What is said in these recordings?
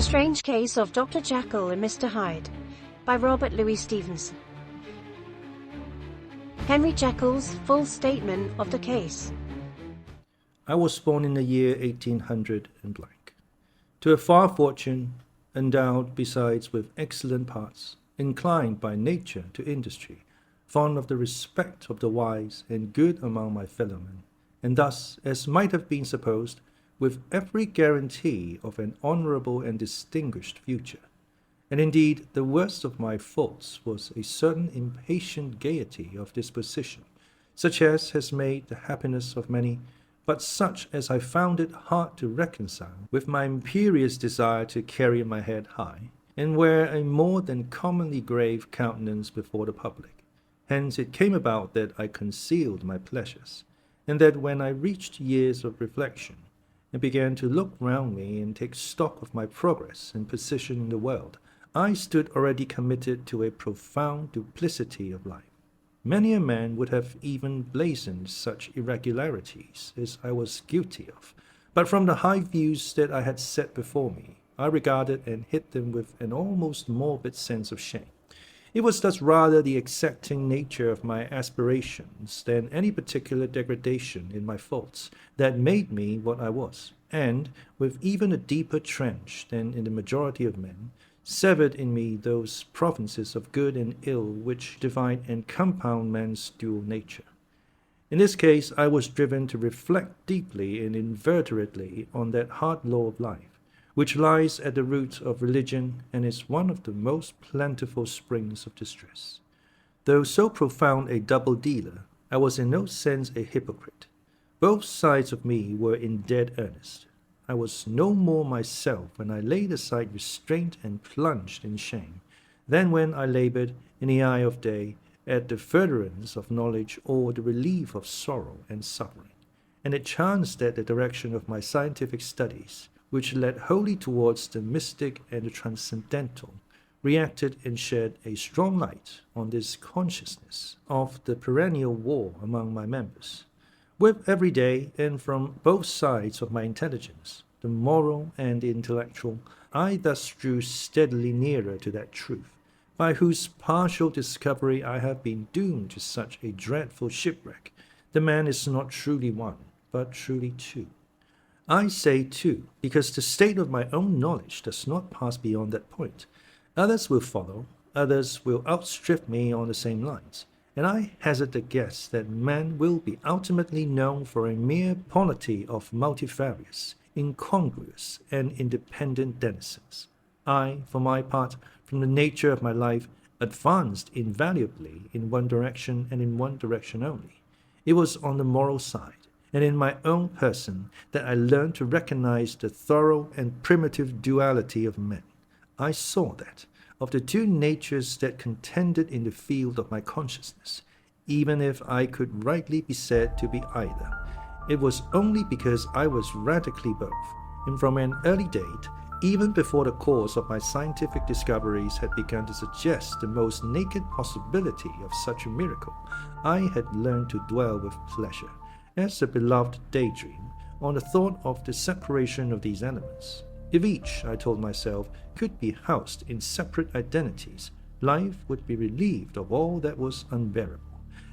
The Strange Case of Dr. Jekyll and Mr. Hyde by Robert Louis Stevenson. Henry Jekyll's full statement of the case. I was born in the year 1800 and blank, to a fair fortune, endowed besides with excellent parts, inclined by nature to industry, fond of the respect of the wise and good among my fellowmen, and thus, as might have been supposed, with every guarantee of an honourable and distinguished future. And indeed, the worst of my faults was a certain impatient gaiety of disposition, such as has made the happiness of many, but such as I found it hard to reconcile with my imperious desire to carry my head high, and wear a more than commonly grave countenance before the public. Hence it came about that I concealed my pleasures, and that when I reached years of reflection, and began to look round me and take stock of my progress and position in the world, I stood already committed to a profound duplicity of life. Many a man would have even blazoned such irregularities as I was guilty of, but from the high views that I had set before me, I regarded and hid them with an almost morbid sense of shame. It was thus rather the exacting nature of my aspirations than any particular degradation in my faults that made me what I was, and, with even a deeper trench than in the majority of men, severed in me those provinces of good and ill which divide and compound man's dual nature. In this case, I was driven to reflect deeply and inveterately on that hard law of life, which lies at the root of religion and is one of the most plentiful springs of distress. Though so profound a double-dealer, I was in no sense a hypocrite. Both sides of me were in dead earnest. I was no more myself when I laid aside restraint and plunged in shame, than when I labored, in the eye of day, at the furtherance of knowledge or the relief of sorrow and suffering. And it chanced that the direction of my scientific studies, which led wholly towards the mystic and the transcendental, reacted and shed a strong light on this consciousness of the perennial war among my members. With every day, and from both sides of my intelligence, the moral and the intellectual, I thus drew steadily nearer to that truth, by whose partial discovery I have been doomed to such a dreadful shipwreck. The man is not truly one, but truly two. I say two, because the state of my own knowledge does not pass beyond that point. Others will follow, others will outstrip me on the same lines, and I hazard the guess that man will be ultimately known for a mere polity of multifarious, incongruous, and independent denizens. I, for my part, from the nature of my life, advanced invaluably in one direction and in one direction only. It was on the moral side, and in my own person, that I learned to recognize the thorough and primitive duality of men. I saw that, of the two natures that contended in the field of my consciousness, even if I could rightly be said to be either, it was only because I was radically both, and from an early date, even before the course of my scientific discoveries had begun to suggest the most naked possibility of such a miracle, I had learned to dwell with pleasure, as a beloved daydream, on the thought of the separation of these elements. If each, I told myself, could be housed in separate identities, life would be relieved of all that was unbearable.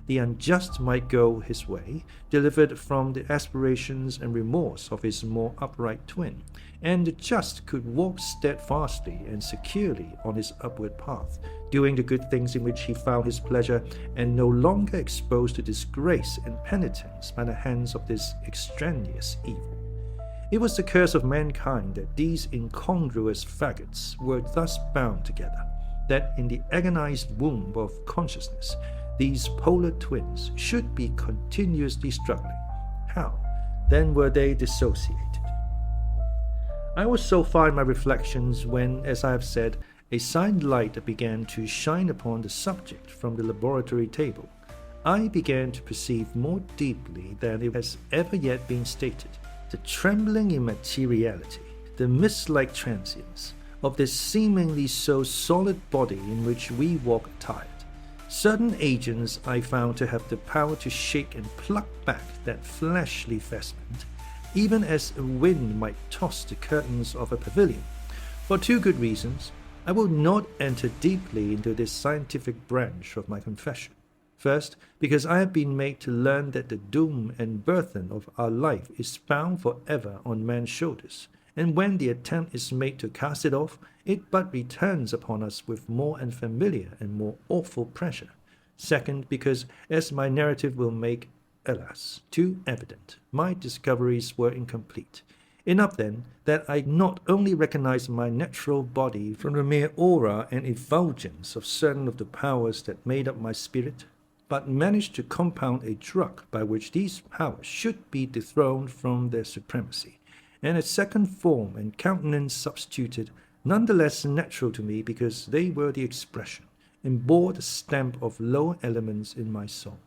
The unjust might go his way, delivered from the aspirations and remorse of his more upright twin, and the just could walk steadfastly and securely on his upward path, doing the good things in which he found his pleasure, and no longer exposed to disgrace and penitence by the hands of this extraneous evil. It was the curse of mankind that these incongruous faggots were thus bound together, that in the agonized womb of consciousness, these polar twins should be continuously struggling. How, then, were they dissociated? I was so far in my reflections when, as I have said, a side light began to shine upon the subject from the laboratory table. I began to perceive more deeply than it has ever yet been stated the trembling immateriality, the mist-like transience of this seemingly so solid body in which we walk attired. Certain agents I found to have the power to shake and pluck back that fleshly vestment, even as a wind might toss the curtains of a pavilion, For two good reasons. I will not enter deeply into this scientific branch of my confession. First, because I have been made to learn that the doom and burthen of our life is bound forever on man's shoulders, and when the attempt is made to cast it off, it but returns upon us with more unfamiliar and more awful pressure. Second, because, as my narrative will make, alas, too evident, my discoveries were incomplete. Enough, then, that I not only recognized my natural body from the mere aura and effulgence of certain of the powers that made up my spirit, but managed to compound a drug by which these powers should be dethroned from their supremacy, and a second form and countenance substituted, none the less natural to me because they were the expression, and bore the stamp of lower elements in my soul.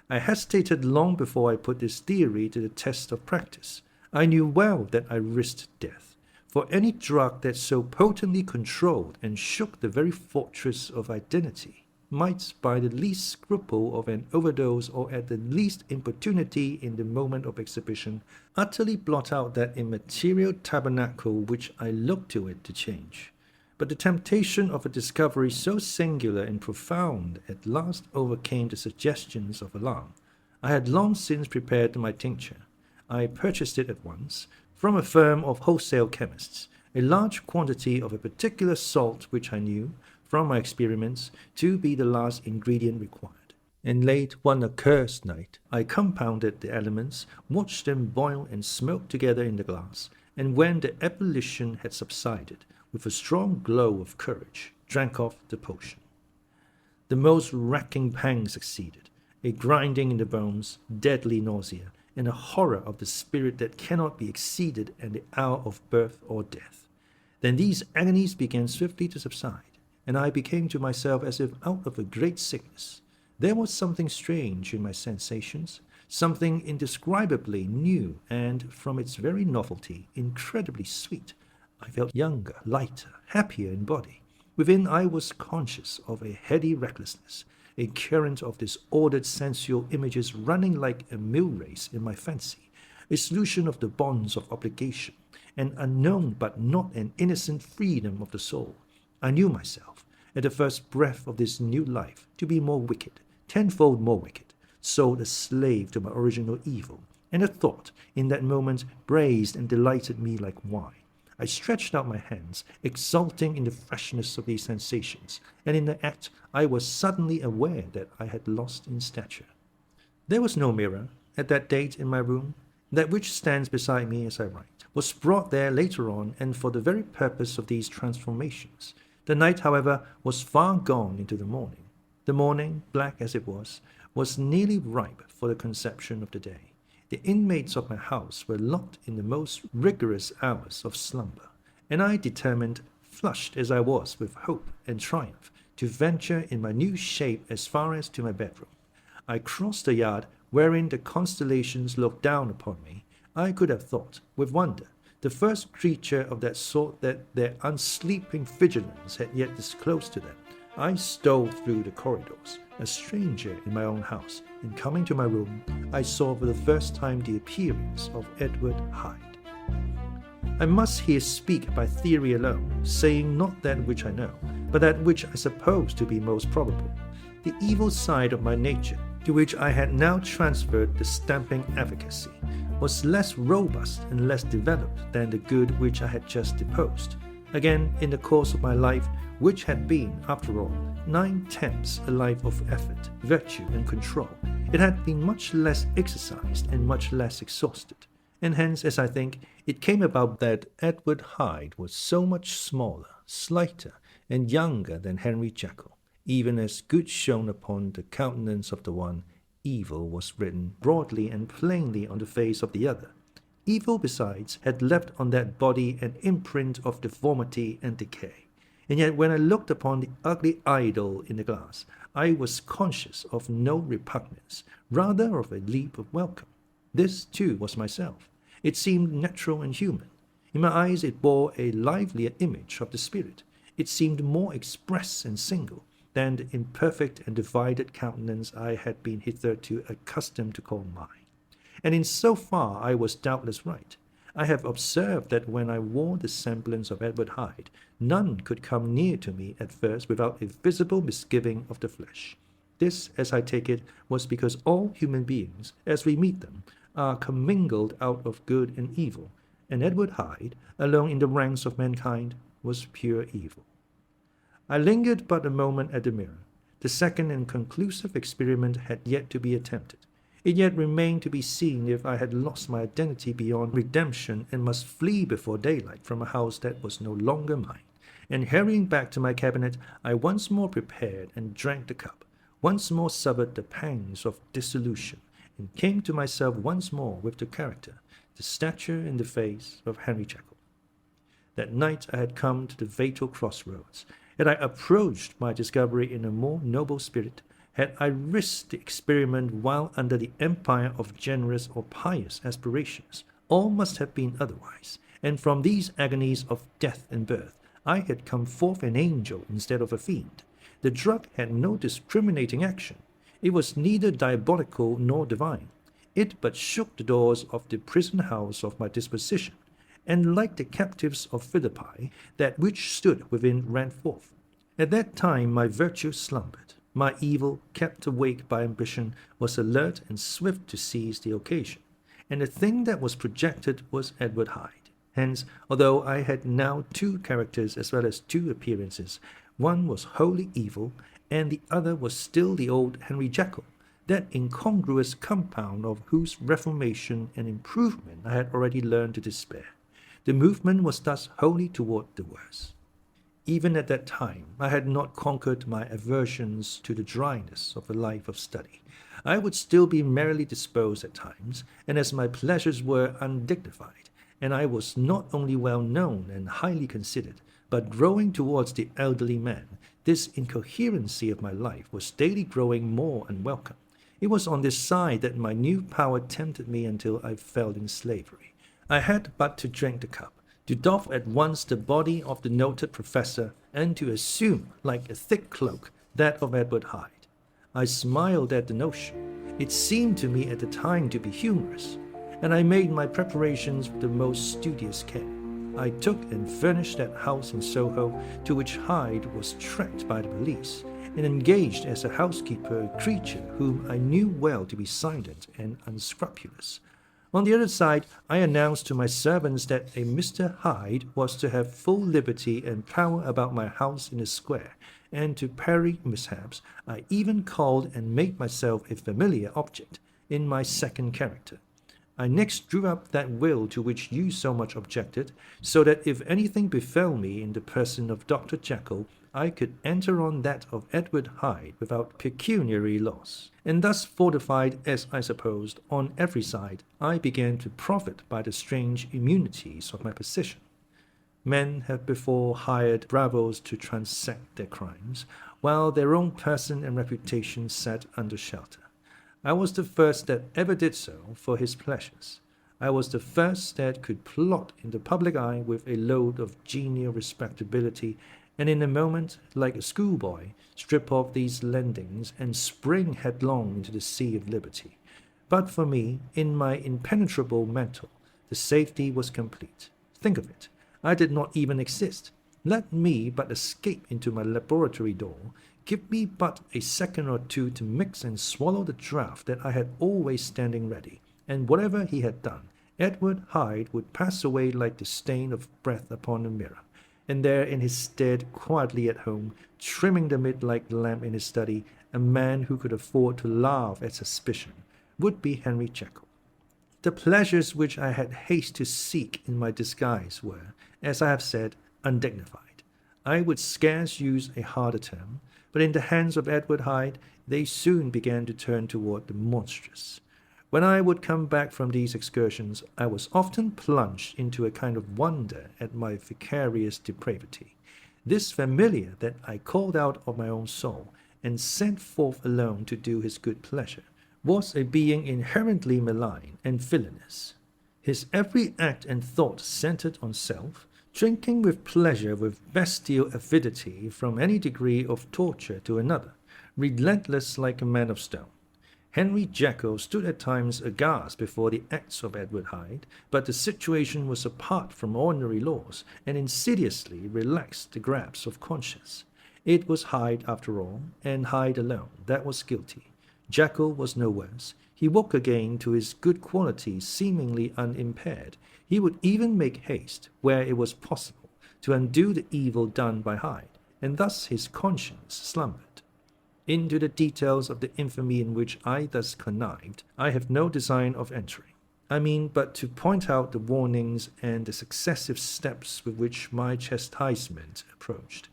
I hesitated long before I put this theory to the test of practice. I knew well that I risked death, for any drug that so potently controlled and shook the very fortress of identity might, by the least scruple of an overdose or at the least importunity in the moment of exhibition, utterly blot out that immaterial tabernacle which I looked to it to change. But the temptation of a discovery so singular and profound at last overcame the suggestions of alarm. I had long since prepared my tincture. I purchased it at once, from a firm of wholesale chemists, a large quantity of a particular salt which I knew, from my experiments, to be the last ingredient required. And late one accursed night, I compounded the elements, watched them boil and smoke together in the glass, and when the ebullition had subsided, with a strong glow of courage, drank off the potion. The most racking pang succeeded, a grinding in the bones, deadly nausea, and a horror of the spirit that cannot be exceeded at the hour of birth or death. Then these agonies began swiftly to subside, and I became to myself as if out of a great sickness. There was something strange in my sensations, something indescribably new, and, from its very novelty, incredibly sweet. I felt younger, lighter, happier in body. Within I was conscious of a heady recklessness, a current of disordered sensual images running like a mill race in my fancy, a solution of the bonds of obligation, an unknown but not an innocent freedom of the soul. I knew myself, at the first breath of this new life, to be more wicked, tenfold more wicked, sold a slave to my original evil, and the thought, in that moment, braced and delighted me like wine. I stretched out my hands, exulting in the freshness of these sensations, and in the act I was suddenly aware that I had lost in stature. There was no mirror at that date in my room. That which stands beside me as I write was brought there later on, and for the very purpose of these transformations. The night, however, was far gone into the morning. The morning, black as it was nearly ripe for the conception of the day. The inmates of my house were locked in the most rigorous hours of slumber, and I determined, flushed as I was with hope and triumph, to venture in my new shape as far as to my bedroom. I crossed the yard wherein the constellations looked down upon me. I could have thought, with wonder, the first creature of that sort that their unsleeping vigilance had yet disclosed to them. I stole through the corridors, a stranger in my own house, and coming to my room, I saw for the first time the appearance of Edward Hyde. I must here speak by theory alone, saying not that which I know, but that which I suppose to be most probable. The evil side of my nature, to which I had now transferred the stamping efficacy, was less robust and less developed than the good which I had just deposed. Again, in the course of my life, which had been, after all, 9/10 a life of effort, virtue, and control, it had been much less exercised and much less exhausted. And hence, as I think, it came about that Edward Hyde was so much smaller, slighter, and younger than Henry Jekyll. Even as good shone upon the countenance of the one, evil was written broadly and plainly on the face of the other. Evil, besides, had left on that body an imprint of deformity and decay. And yet when I looked upon the ugly idol in the glass, I was conscious of no repugnance, rather of a leap of welcome. This, too, was myself. It seemed natural and human. In my eyes it bore a livelier image of the spirit. It seemed more express and single than the imperfect and divided countenance I had been hitherto accustomed to call mine. And in so far I was doubtless right. I have observed that when I wore the semblance of Edward Hyde, none could come near to me at first without a visible misgiving of the flesh. This, as I take it, was because all human beings, as we meet them, are commingled out of good and evil, and Edward Hyde, alone in the ranks of mankind, was pure evil. I lingered but a moment at the mirror. The second and conclusive experiment had yet to be attempted. It yet remained to be seen if I had lost my identity beyond redemption and must flee before daylight from a house that was no longer mine. And hurrying back to my cabinet, I once more prepared and drank the cup, once more suffered the pangs of dissolution, and came to myself once more with the character, the stature and the face of Henry Jekyll. That night I had come to the fatal crossroads. Had I approached my discovery in a more noble spirit, had I risked the experiment while under the empire of generous or pious aspirations, all must have been otherwise, and from these agonies of death and birth, I had come forth an angel instead of a fiend. The drug had no discriminating action. It was neither diabolical nor divine. It but shook the doors of the prison house of my disposition, and like the captives of Philippi, that which stood within ran forth. At that time my virtue slumbered. My evil, kept awake by ambition, was alert and swift to seize the occasion, and the thing that was projected was Edward Hyde. Hence, although I had now two characters as well as two appearances, one was wholly evil, and the other was still the old Henry Jekyll, that incongruous compound of whose reformation and improvement I had already learned to despair. The movement was thus wholly toward the worse. Even at that time, I had not conquered my aversions to the dryness of a life of study. I would still be merrily disposed at times, and as my pleasures were undignified, and I was not only well known and highly considered, but growing towards the elderly man, this incoherency of my life was daily growing more unwelcome. It was on this side that my new power tempted me until I fell in slavery. I had but to drink the cup, to doff at once the body of the noted professor, and to assume, like a thick cloak, that of Edward Hyde. I smiled at the notion. It seemed to me at the time to be humorous, and I made my preparations with the most studious care. I took and furnished that house in Soho to which Hyde was tracked by the police, and engaged as a housekeeper a creature whom I knew well to be silent and unscrupulous. On the other side, I announced to my servants that a Mr. Hyde was to have full liberty and power about my house in the square, and to parry mishaps, I even called and made myself a familiar object in my second character. I next drew up that will to which you so much objected, so that if anything befell me in the person of Dr. Jekyll, I could enter on that of Edward Hyde without pecuniary loss. And thus fortified, as I supposed, on every side, I began to profit by the strange immunities of my position. Men have before hired bravos to transact their crimes, while their own person and reputation sat under shelter. I was the first that ever did so for his pleasures. I was the first that could plot in the public eye with a load of genial respectability, and in a moment, like a schoolboy, strip off these lendings and spring headlong into the sea of liberty. But for me, in my impenetrable mantle, the safety was complete. Think of it. I did not even exist. Let me but escape into my laboratory door, give me but a second or two to mix and swallow the draught that I had always standing ready, and whatever he had done, Edward Hyde would pass away like the stain of breath upon a mirror, and there in his stead, quietly at home, trimming the midnight lamp in his study, a man who could afford to laugh at suspicion, would be Henry Jekyll. The pleasures which I had haste to seek in my disguise were, as I have said, undignified. I would scarce use a harder term, but in the hands of Edward Hyde they soon began to turn toward the monstrous. When I would come back from these excursions, I was often plunged into a kind of wonder at my vicarious depravity. This familiar that I called out of my own soul, and sent forth alone to do his good pleasure, was a being inherently malign and villainous. His every act and thought centered on self, drinking with pleasure with bestial avidity from any degree of torture to another, relentless like a man of stone. Henry Jekyll stood at times aghast before the acts of Edward Hyde, but the situation was apart from ordinary laws and insidiously relaxed the grasp of conscience. It was Hyde, after all, and Hyde alone, that was guilty. Jekyll was no worse. He woke again to his good qualities seemingly unimpaired. He would even make haste, where it was possible, to undo the evil done by Hyde, and thus his conscience slumbered. Into the details of the infamy in which I thus connived, I have no design of entering. I mean but to point out the warnings and the successive steps with which my chastisement approached.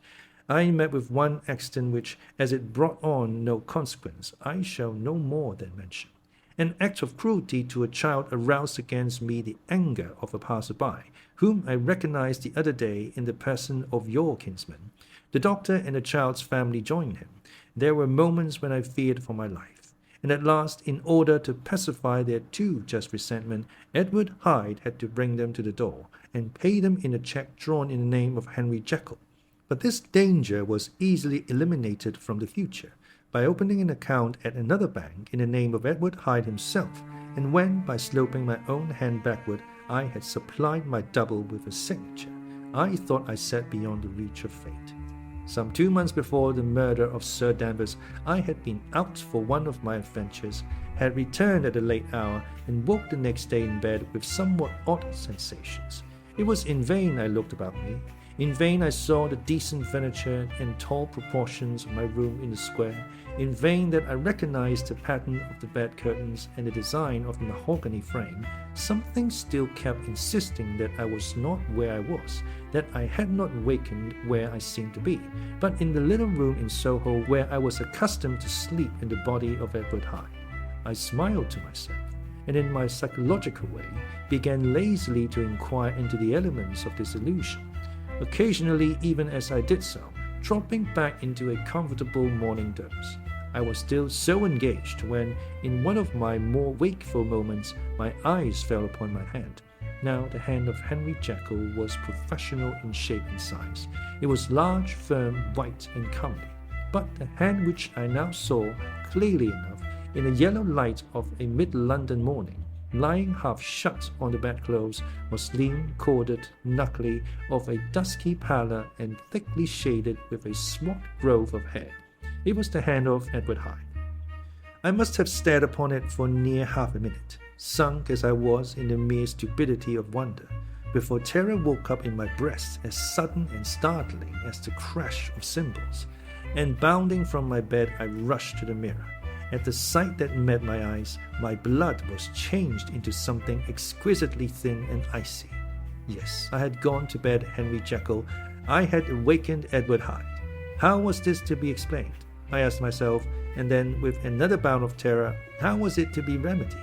I met with one accident which, as it brought on no consequence, I shall no more than mention. An act of cruelty to a child aroused against me the anger of a passer-by, whom I recognized the other day in the person of your kinsman. The doctor and the child's family joined him. There were moments when I feared for my life, and at last, in order to pacify their too just resentment, Edward Hyde had to bring them to the door and pay them in a cheque drawn in the name of Henry Jekyll. But this danger was easily eliminated from the future by opening an account at another bank in the name of Edward Hyde himself, and when, by sloping my own hand backward, I had supplied my double with a signature, I thought I sat beyond the reach of fate. Some 2 months before the murder of Sir Danvers, I had been out for one of my adventures, had returned at a late hour, and woke the next day in bed with somewhat odd sensations. It was in vain I looked about me. In vain I saw the decent furniture and tall proportions of my room in the square. In vain that I recognized the pattern of the bed curtains and the design of the mahogany frame. Something still kept insisting that I was not where I was, that I had not wakened where I seemed to be, but in the little room in Soho where I was accustomed to sleep in the body of Edward Hyde. I smiled to myself, and in my psychological way began lazily to inquire into the elements of this illusion. Occasionally, even as I did so, dropping back into a comfortable morning doze. I was still so engaged when, in one of my more wakeful moments, my eyes fell upon my hand. Now the hand of Henry Jekyll was professional in shape and size. It was large, firm, white, and comely. But the hand which I now saw clearly enough in the yellow light of a mid-London morning, lying half shut on the bedclothes, was lean, corded, knuckly, of a dusky pallor, and thickly shaded with a swart growth of hair. It was the hand of Edward Hyde. I must have stared upon it for near half a minute, sunk as I was in the mere stupidity of wonder, before terror woke up in my breast as sudden and startling as the crash of cymbals, and bounding from my bed I rushed to the mirror. At the sight that met my eyes, my blood was changed into something exquisitely thin and icy. Yes, I had gone to bed Henry Jekyll. I had awakened Edward Hyde. How was this to be explained? I asked myself, and then, with another bound of terror, how was it to be remedied?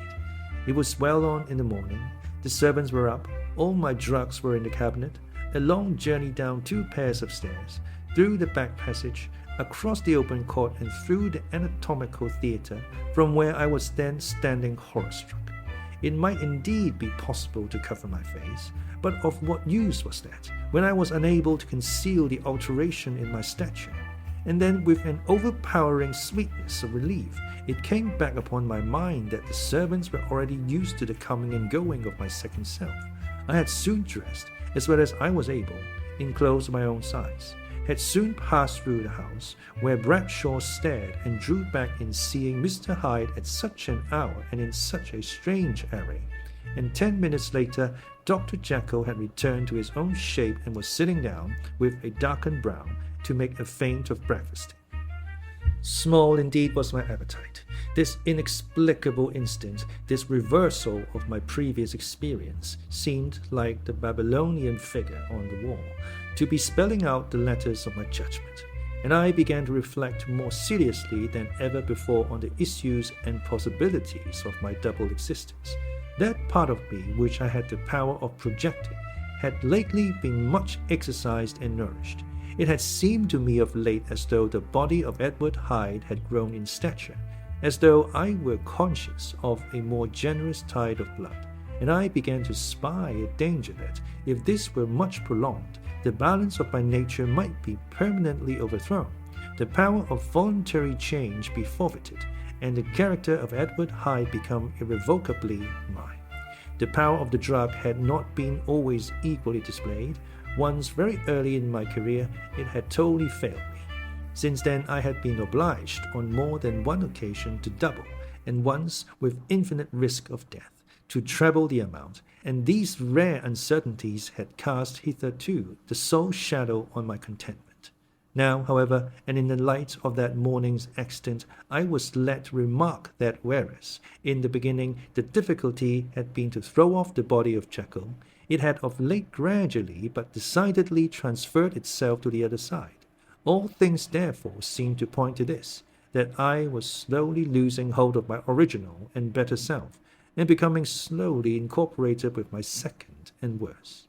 It was well on in the morning. The servants were up. All my drugs were in the cabinet. A long journey down 2 pairs of stairs, through the back passage, across the open court, and through the anatomical theatre, from where I was then standing horror-struck. It might indeed be possible to cover my face, but of what use was that, when I was unable to conceal the alteration in my stature? And then, with an overpowering sweetness of relief, it came back upon my mind that the servants were already used to the coming and going of my second self. I had soon dressed, as well as I was able, in clothes of my own size, had soon passed through the house, where Bradshaw stared and drew back in seeing Mr. Hyde at such an hour and in such a strange array, and 10 minutes later Dr. Jekyll had returned to his own shape and was sitting down, with a darkened brow, to make a feint of breakfasting. Small indeed was my appetite. This inexplicable instant, this reversal of my previous experience, seemed, like the Babylonian figure on the wall, to be spelling out the letters of my judgment, and I began to reflect more seriously than ever before on the issues and possibilities of my double existence. That part of me which I had the power of projecting had lately been much exercised and nourished. It had seemed to me of late as though the body of Edward Hyde had grown in stature, as though I were conscious of a more generous tide of blood, and I began to spy a danger that, if this were much prolonged, the balance of my nature might be permanently overthrown, the power of voluntary change be forfeited, and the character of Edward Hyde become irrevocably mine. The power of the drug had not been always equally displayed. Once, very early in my career, it had totally failed me. Since then, I had been obliged on more than one occasion to double, and once, with infinite risk of death, to treble the amount, and these rare uncertainties had cast hitherto the sole shadow on my contentment. Now, however, and in the light of that morning's accident, I was led to remark that whereas, in the beginning, the difficulty had been to throw off the body of Jekyll, it had of late gradually but decidedly transferred itself to the other side. All things therefore seemed to point to this, that I was slowly losing hold of my original and better self, and becoming slowly incorporated with my second and worse.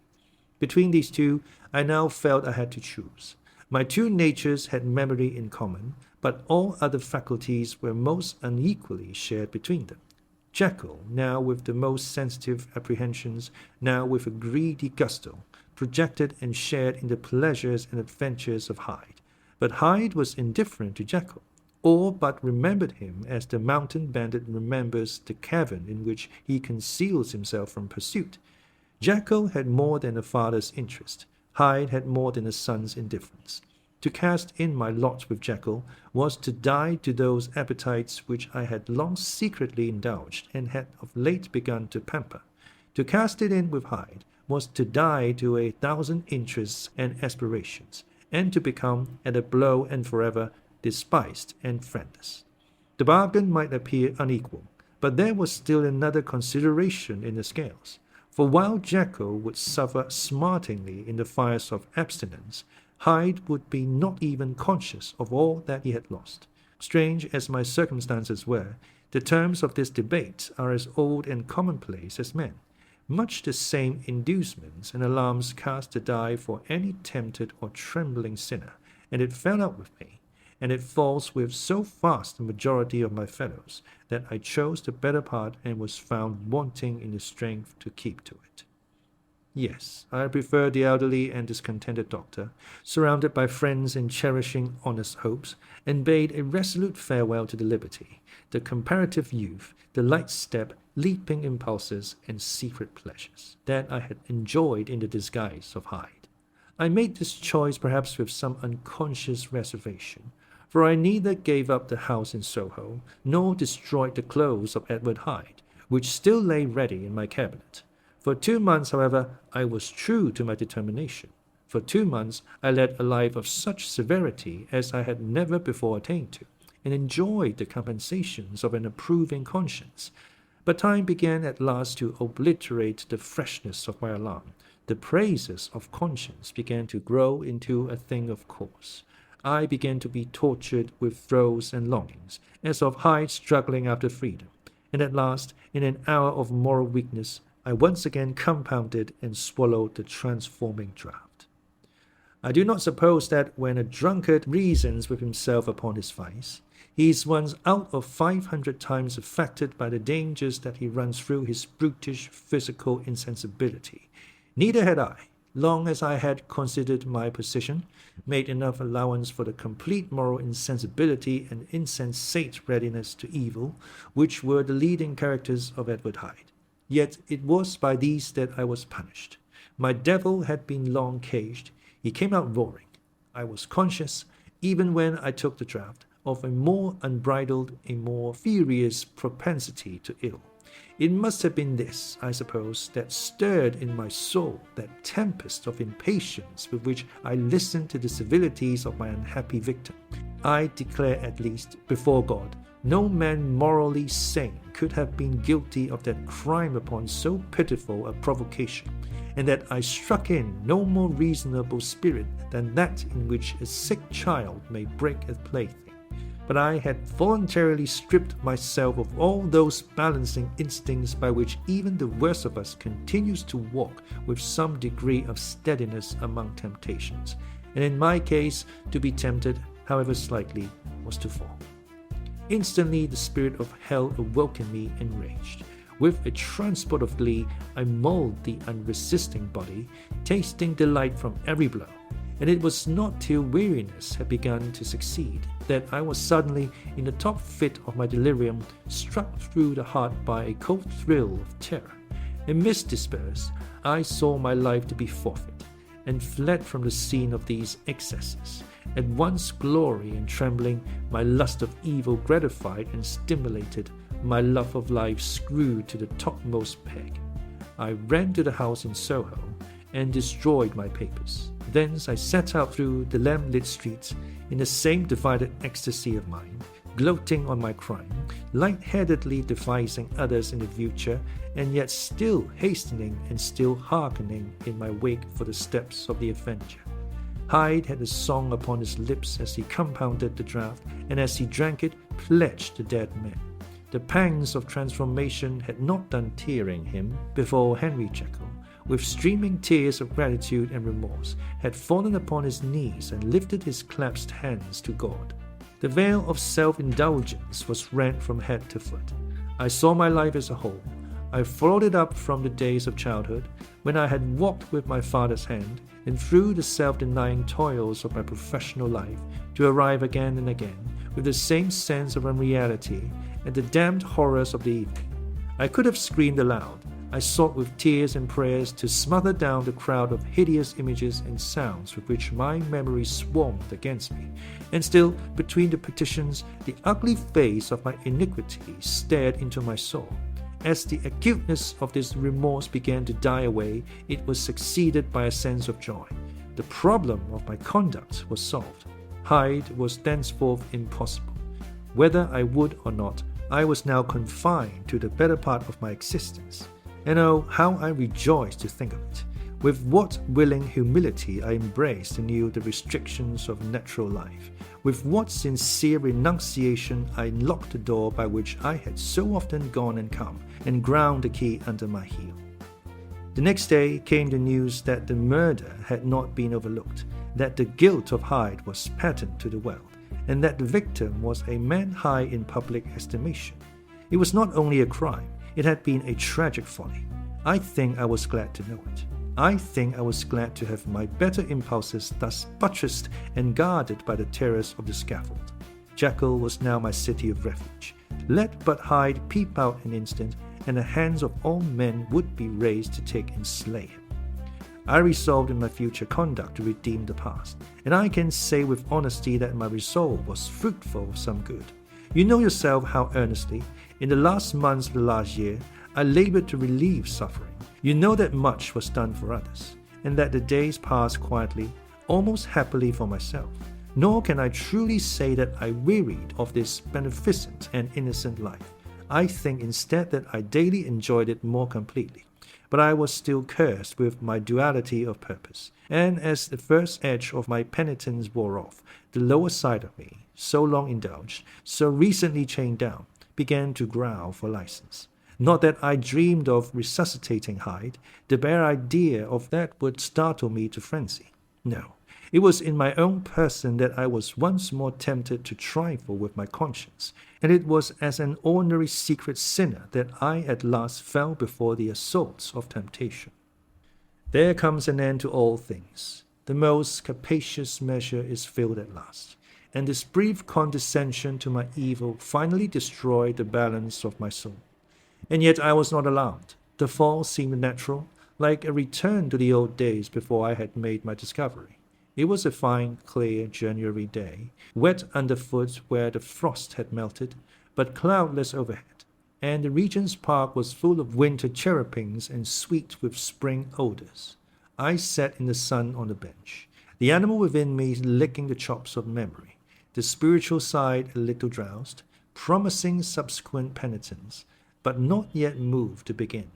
Between these two, I now felt I had to choose. My two natures had memory in common, but all other faculties were most unequally shared between them. Jekyll, now with the most sensitive apprehensions, now with a greedy gusto, projected and shared in the pleasures and adventures of Hyde. But Hyde was indifferent to Jekyll, or but remembered him as the mountain bandit remembers the cavern in which he conceals himself from pursuit. Jekyll had more than a father's interest. Hyde had more than a son's indifference. To cast in my lot with Jekyll was to die to those appetites which I had long secretly indulged and had of late begun to pamper. To cast it in with Hyde was to die to 1,000 interests and aspirations, and to become, at a blow and forever, despised and friendless. The bargain might appear unequal, but there was still another consideration in the scales. For while Jekyll would suffer smartingly in the fires of abstinence, Hyde would be not even conscious of all that he had lost. Strange as my circumstances were, the terms of this debate are as old and commonplace as men. Much the same inducements and alarms cast the die for any tempted or trembling sinner, and it fell out with me, and it falls with so vast a majority of my fellows, that I chose the better part and was found wanting in the strength to keep to it. Yes, I prefer the elderly and discontented doctor, surrounded by friends and cherishing honest hopes, and bade a resolute farewell to the liberty, the comparative youth, the light step, leaping impulses, and secret pleasures that I had enjoyed in the disguise of Hyde. I made this choice perhaps with some unconscious reservation, for I neither gave up the house in Soho, nor destroyed the clothes of Edward Hyde, which still lay ready in my cabinet. For 2 months, however, I was true to my determination. For 2 months I led a life of such severity as I had never before attained to, and enjoyed the compensations of an approving conscience. But time began at last to obliterate the freshness of my alarm. The praises of conscience began to grow into a thing of course. I began to be tortured with throes and longings, as of Hyde struggling after freedom, and at last, in an hour of moral weakness, I once again compounded and swallowed the transforming draught. I do not suppose that when a drunkard reasons with himself upon his vice, he is once out of 500 times affected by the dangers that he runs through his brutish physical insensibility. Neither had I, long as I had considered my position, made enough allowance for the complete moral insensibility and insensate readiness to evil, which were the leading characters of Edward Hyde. Yet it was by these that I was punished. My devil had been long caged. He came out roaring. I was conscious, even when I took the draught, of a more unbridled, a more furious propensity to ill. It must have been this, I suppose, that stirred in my soul that tempest of impatience with which I listened to the civilities of my unhappy victim. I declare, at least, before God, no man morally sane could have been guilty of that crime upon so pitiful a provocation, and that I struck in no more reasonable spirit than that in which a sick child may break a plaything. But I had voluntarily stripped myself of all those balancing instincts by which even the worst of us continues to walk with some degree of steadiness among temptations, and in my case, to be tempted, however slightly, was to fall. Instantly the spirit of hell awoke in me enraged. With a transport of glee, I mauled the unresisting body, tasting delight from every blow, and it was not till weariness had begun to succeed that I was suddenly, in the top fit of my delirium, struck through the heart by a cold thrill of terror. Amidst despair, I saw my life to be forfeit, and fled from the scene of these excesses. At once glory and trembling, my lust of evil gratified and stimulated, my love of life screwed to the topmost peg. I ran to the house in Soho and destroyed my papers. Thence I set out through the lamp-lit streets in the same divided ecstasy of mind, gloating on my crime, light-headedly devising others in the future, and yet still hastening and still hearkening in my wake for the steps of the avenger. Hyde had a song upon his lips as he compounded the draught, and as he drank it, pledged the dead man. The pangs of transformation had not done tearing him before Henry Jekyll, with streaming tears of gratitude and remorse, had fallen upon his knees and lifted his clasped hands to God. The veil of self-indulgence was rent from head to foot. I saw my life as a whole. I followed it up from the days of childhood, when I had walked with my father's hand, and through the self-denying toils of my professional life, to arrive again and again, with the same sense of unreality and the damned horrors of the evening. I could have screamed aloud. I sought with tears and prayers to smother down the crowd of hideous images and sounds with which my memory swarmed against me, and still, between the petitions, the ugly face of my iniquity stared into my soul. As the acuteness of this remorse began to die away, it was succeeded by a sense of joy. The problem of my conduct was solved. Hyde was thenceforth impossible. Whether I would or not, I was now confined to the better part of my existence. And oh, how I rejoiced to think of it! With what willing humility I embraced anew the restrictions of natural life. With what sincere renunciation I locked the door by which I had so often gone and come, and ground the key under my heel. The next day came the news that the murder had not been overlooked, that the guilt of Hyde was patent to the world, and that the victim was a man high in public estimation. It was not only a crime, it had been a tragic folly. I think I was glad to know it. I think I was glad to have my better impulses thus buttressed and guarded by the terrors of the scaffold. Jekyll was now my city of refuge. Let but Hyde peep out an instant, and the hands of all men would be raised to take and slay him. I resolved in my future conduct to redeem the past, and I can say with honesty that my resolve was fruitful of some good. You know yourself how earnestly, in the last months of the last year, I labored to relieve suffering. You know that much was done for others, and that the days passed quietly, almost happily for myself. Nor can I truly say that I wearied of this beneficent and innocent life. I think instead that I daily enjoyed it more completely. But I was still cursed with my duality of purpose, and as the first edge of my penitence wore off, the lower side of me, so long indulged, so recently chained down, began to growl for license. Not that I dreamed of resuscitating Hyde. The bare idea of that would startle me to frenzy. No, it was in my own person that I was once more tempted to trifle with my conscience, and it was as an ordinary secret sinner that I at last fell before the assaults of temptation. There comes an end to all things. The most capacious measure is filled at last, and this brief condescension to my evil finally destroyed the balance of my soul. And yet I was not alarmed. The fall seemed natural, like a return to the old days before I had made my discovery. It was a fine, clear January day, wet underfoot where the frost had melted, but cloudless overhead, and the Regent's Park was full of winter chirrupings and sweet with spring odors. I sat in the sun on the bench, the animal within me licking the chops of memory, the spiritual side a little drowsed, promising subsequent penitence, but not yet moved to begin.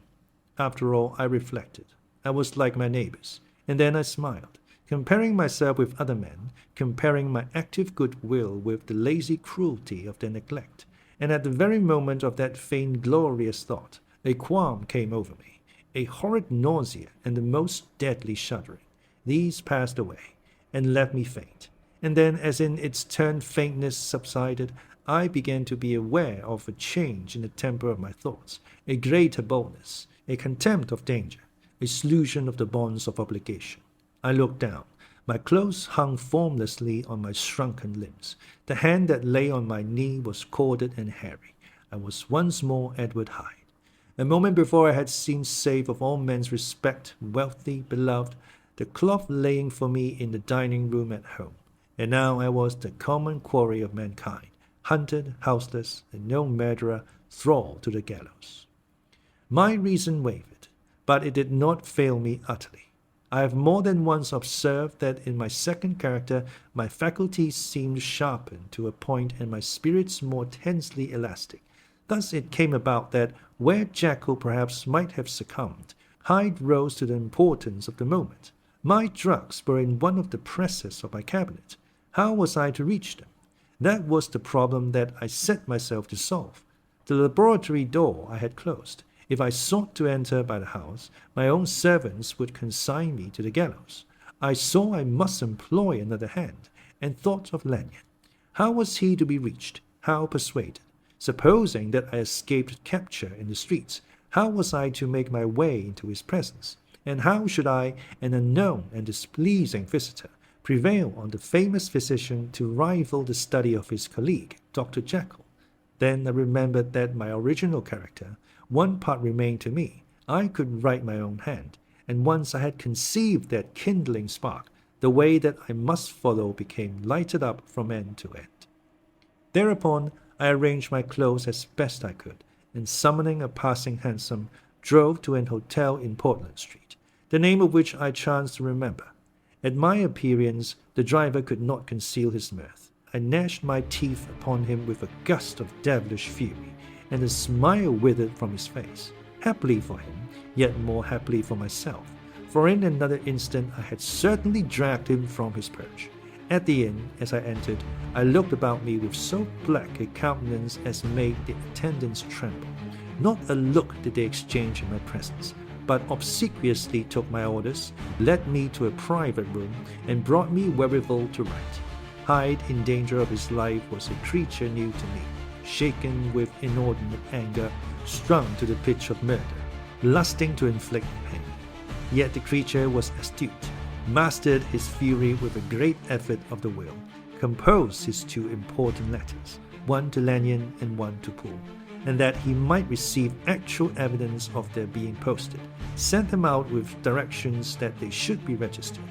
After all, I reflected, I was like my neighbors, and then I smiled, comparing myself with other men, comparing my active goodwill with the lazy cruelty of their neglect, and at the very moment of that faint glorious thought, a qualm came over me, a horrid nausea and the most deadly shuddering. These passed away, and left me faint, and then, as in its turn faintness subsided, I began to be aware of a change in the temper of my thoughts, a greater boldness, a contempt of danger, a solution of the bonds of obligation. I looked down. My clothes hung formlessly on my shrunken limbs. The hand that lay on my knee was corded and hairy. I was once more Edward Hyde. A moment before I had seen safe of all men's respect, wealthy, beloved, the cloth laying for me in the dining room at home. And now I was the common quarry of mankind, hunted, houseless, and no murderer, thrall to the gallows. My reason wavered, but it did not fail me utterly. I have more than once observed that in my second character my faculties seemed sharpened to a point and my spirits more tensely elastic. Thus it came about that where Jekyll perhaps might have succumbed, Hyde rose to the importance of the moment. My drugs were in one of the presses of my cabinet. How was I to reach them? That was the problem that I set myself to solve. The laboratory door I had closed. If I sought to enter by the house, my own servants would consign me to the gallows. I saw I must employ another hand, and thought of Lanyon. How was he to be reached? How persuaded? Supposing that I escaped capture in the streets, how was I to make my way into his presence? And how should I, an unknown and displeasing visitor, prevail on the famous physician to rival the study of his colleague, Dr. Jekyll? Then I remembered that my original character, one part remained to me. I could write my own hand, and once I had conceived that kindling spark, the way that I must follow became lighted up from end to end. Thereupon I arranged my clothes as best I could, and summoning a passing hansom, drove to an hotel in Portland Street, the name of which I chanced to remember. At my appearance, the driver could not conceal his mirth. I gnashed my teeth upon him with a gust of devilish fury, and a smile withered from his face. Happily for him, yet more happily for myself, for in another instant I had certainly dragged him from his perch. At the inn, as I entered, I looked about me with so black a countenance as made the attendants tremble. Not a look did they exchange in my presence, but obsequiously took my orders, led me to a private room, and brought me wherewithal to write. Hyde, in danger of his life, was a creature new to me, shaken with inordinate anger, strung to the pitch of murder, lusting to inflict pain. Yet the creature was astute, mastered his fury with a great effort of the will, composed his two important letters, one to Lanyon and one to Poole, and that he might receive actual evidence of their being posted, sent them out with directions that they should be registered.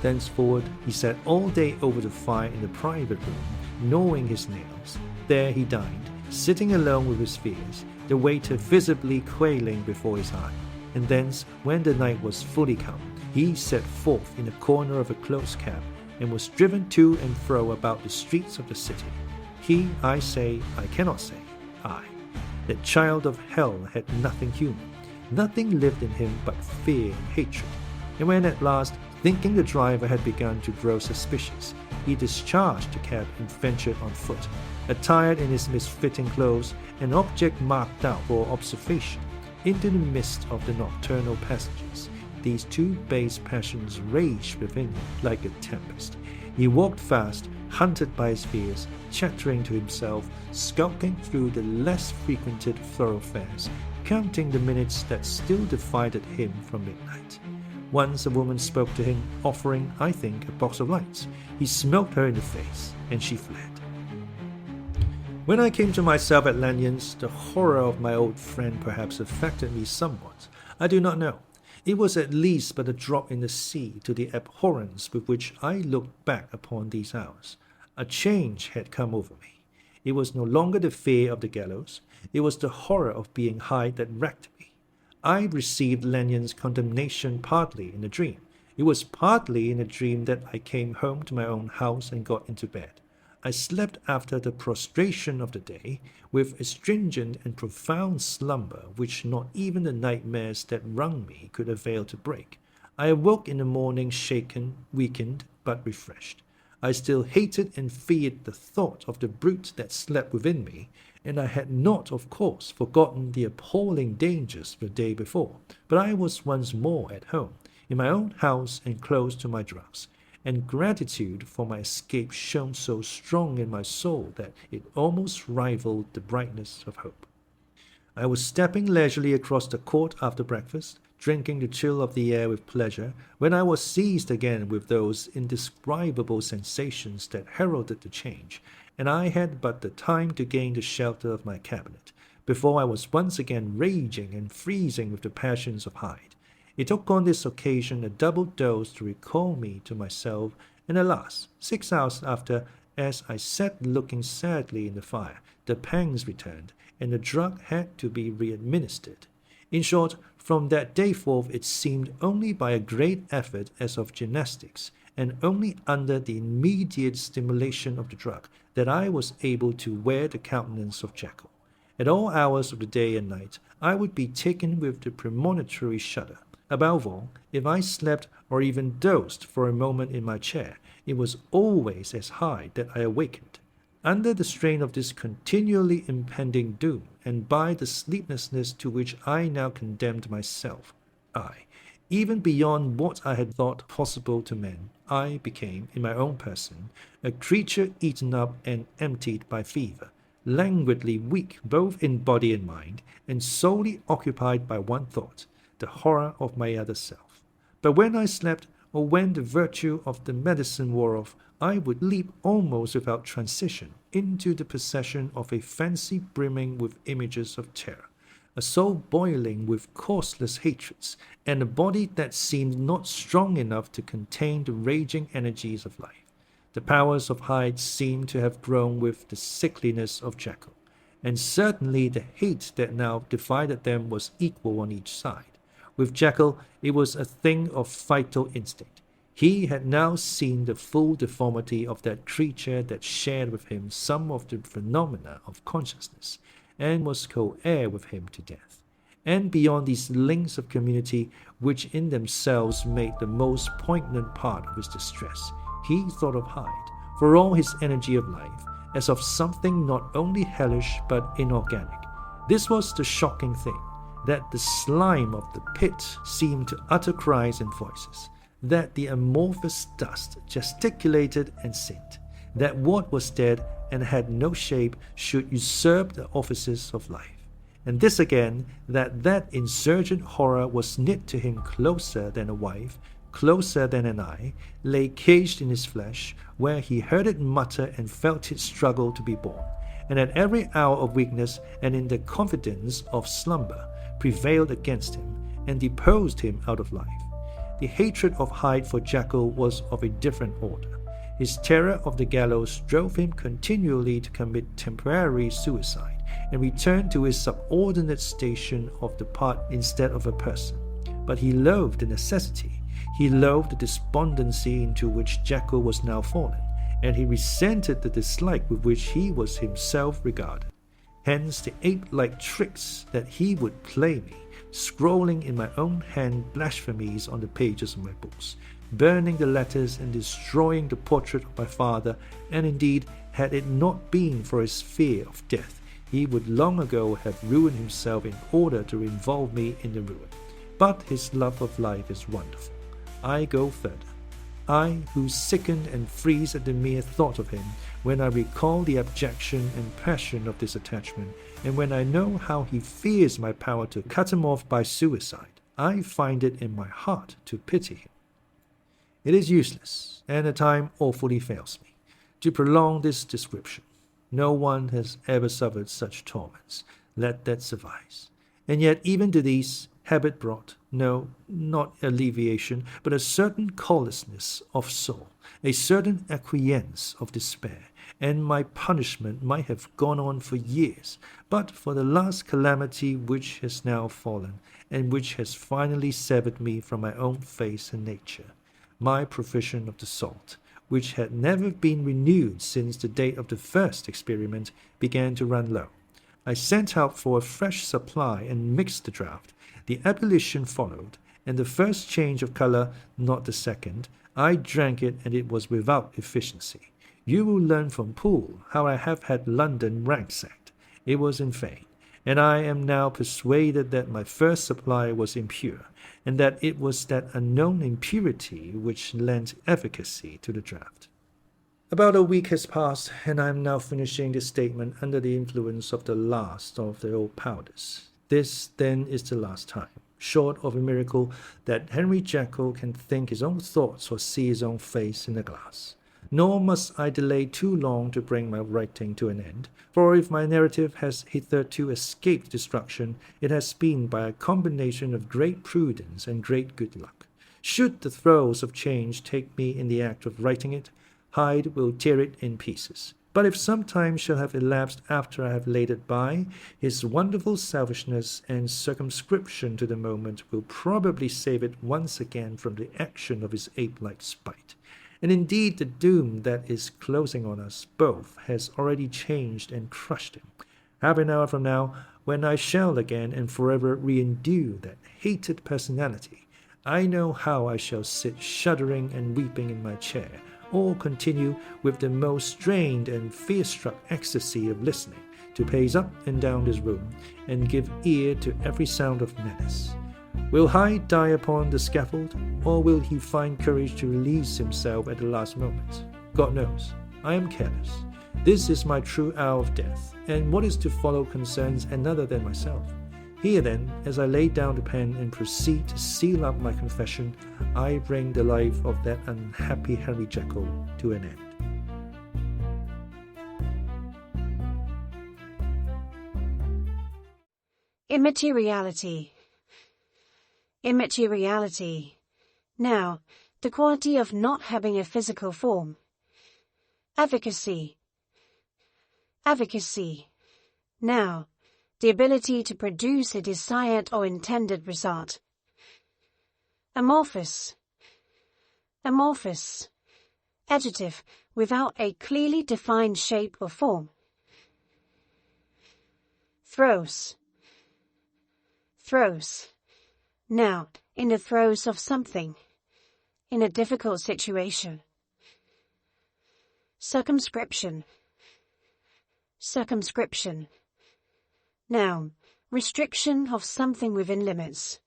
Thenceforward he sat all day over the fire in the private room, gnawing his nails. There he dined, sitting alone with his fears, the waiter visibly quailing before his eye. And thence, when the night was fully come, he set forth in a corner of a close cab, and was driven to and fro about the streets of the city. He, I say, I cannot say, I. That child of hell had nothing human. Nothing lived in him but fear and hatred. And when at last, thinking the driver had begun to grow suspicious, he discharged the cab and ventured on foot, attired in his misfitting clothes, an object marked out for observation, into the midst of the nocturnal passages. These two base passions raged within him like a tempest. He walked fast, hunted by his fears, chattering to himself, skulking through the less frequented thoroughfares, counting the minutes that still divided him from midnight. Once a woman spoke to him, offering, I think, a box of lights. He smote her in the face, and she fled. When I came to myself at Lanyon's, the horror of my old friend perhaps affected me somewhat. I do not know. It was at least but a drop in the sea to the abhorrence with which I looked back upon these hours. A change had come over me. It was no longer the fear of the gallows. It was the horror of being Hyde that wrecked me. I received Lanyon's condemnation partly in a dream. It was partly in a dream that I came home to my own house and got into bed. I slept after the prostration of the day, with a stringent and profound slumber which not even the nightmares that wrung me could avail to break. I awoke in the morning shaken, weakened, but refreshed. I still hated and feared the thought of the brute that slept within me, and I had not, of course, forgotten the appalling dangers of the day before. But I was once more at home, in my own house and close to my drugs, and gratitude for my escape shone so strong in my soul that it almost rivaled the brightness of hope. I was stepping leisurely across the court after breakfast, drinking the chill of the air with pleasure, when I was seized again with those indescribable sensations that heralded the change, and I had but the time to gain the shelter of my cabinet, before I was once again raging and freezing with the passions of Hyde. It took on this occasion a double dose to recall me to myself, and alas, 6 hours after, as I sat looking sadly in the fire, the pangs returned, and the drug had to be re-administered. In short, from that day forth it seemed only by a great effort as of gymnastics, and only under the immediate stimulation of the drug, that I was able to wear the countenance of Jekyll. At all hours of the day and night, I would be taken with the premonitory shudder. Above all, if I slept or even dozed for a moment in my chair, it was always as Hyde that I awakened. Under the strain of this continually impending doom, and by the sleeplessness to which I now condemned myself, even beyond what I had thought possible to men, I became, in my own person, a creature eaten up and emptied by fever, languidly weak both in body and mind, and solely occupied by one thought, the horror of my other self. But when I slept, or when the virtue of the medicine wore off, I would leap almost without transition into the possession of a fancy brimming with images of terror, a soul boiling with causeless hatreds, and a body that seemed not strong enough to contain the raging energies of life. The powers of Hyde seemed to have grown with the sickliness of Jekyll, and certainly the hate that now divided them was equal on each side. With Jekyll, it was a thing of vital instinct. He had now seen the full deformity of that creature that shared with him some of the phenomena of consciousness, and was co-heir with him to death. And beyond these links of community, which in themselves made the most poignant part of his distress, he thought of Hyde, for all his energy of life, as of something not only hellish but inorganic. This was the shocking thing, that the slime of the pit seemed to utter cries and voices, that the amorphous dust gesticulated and sinned, that what was dead and had no shape should usurp the offices of life. And this again, that insurgent horror was knit to him closer than a wife, closer than an eye, lay caged in his flesh, where he heard it mutter and felt it struggle to be born, and at every hour of weakness and in the confidence of slumber prevailed against him and deposed him out of life. The hatred of Hyde for Jekyll was of a different order. His terror of the gallows drove him continually to commit temporary suicide and return to his subordinate station of the part instead of a person. But he loathed the necessity, he loathed the despondency into which Jekyll was now fallen, and he resented the dislike with which he was himself regarded. Hence the ape-like tricks that he would play me, scrawling in my own hand blasphemies on the pages of my books, burning the letters and destroying the portrait of my father, and indeed, had it not been for his fear of death, he would long ago have ruined himself in order to involve me in the ruin. But his love of life is wonderful. I go further. I, who sicken and freeze at the mere thought of him, when I recall the abjection and passion of this attachment, and when I know how he fears my power to cut him off by suicide, I find it in my heart to pity him. It is useless, and the time awfully fails me, to prolong this description. No one has ever suffered such torments. Let that suffice. And yet even to these, habit brought, no, not alleviation, but a certain callousness of soul, a certain acquiescence of despair, and my punishment might have gone on for years, but for the last calamity which has now fallen, and which has finally severed me from my own face and nature, my provision of the salt, which had never been renewed since the date of the first experiment, began to run low. I sent out for a fresh supply and mixed the draught. The ebullition followed, and the first change of colour, not the second. I drank it, and it was without efficiency. You will learn from Poole how I have had London ransacked. It was in vain, and I am now persuaded that my first supply was impure, and that it was that unknown impurity which lent efficacy to the draught. About a week has passed, and I am now finishing this statement under the influence of the last of the old powders. This, then, is the last time, short of a miracle, that Henry Jekyll can think his own thoughts or see his own face in the glass. Nor must I delay too long to bring my writing to an end, for if my narrative has hitherto escaped destruction, it has been by a combination of great prudence and great good luck. Should the throes of change take me in the act of writing it, Hyde will tear it in pieces. But if some time shall have elapsed after I have laid it by, his wonderful selfishness and circumscription to the moment will probably save it once again from the action of his ape-like spite. And indeed the doom that is closing on us both has already changed and crushed him. Half an hour from now, when I shall again and forever re-endue that hated personality, I know how I shall sit shuddering and weeping in my chair, or continue with the most strained and fear-struck ecstasy of listening to pace up and down this room and give ear to every sound of menace. Will Hyde die upon the scaffold, or will he find courage to release himself at the last moment? God knows. I am careless. This is my true hour of death, and what is to follow concerns another than myself. Here then, as I lay down the pen and proceed to seal up my confession, I bring the life of that unhappy Henry Jekyll to an end. Immateriality. Immateriality. Now, the quality of not having a physical form. Efficacy. Efficacy. Now, the ability to produce a desired or intended result. Amorphous. Amorphous. Adjective without a clearly defined shape or form. Throes. Throes. Now, in the throes of something. In a difficult situation. Circumscription. Circumscription. Noun, restriction of something within limits.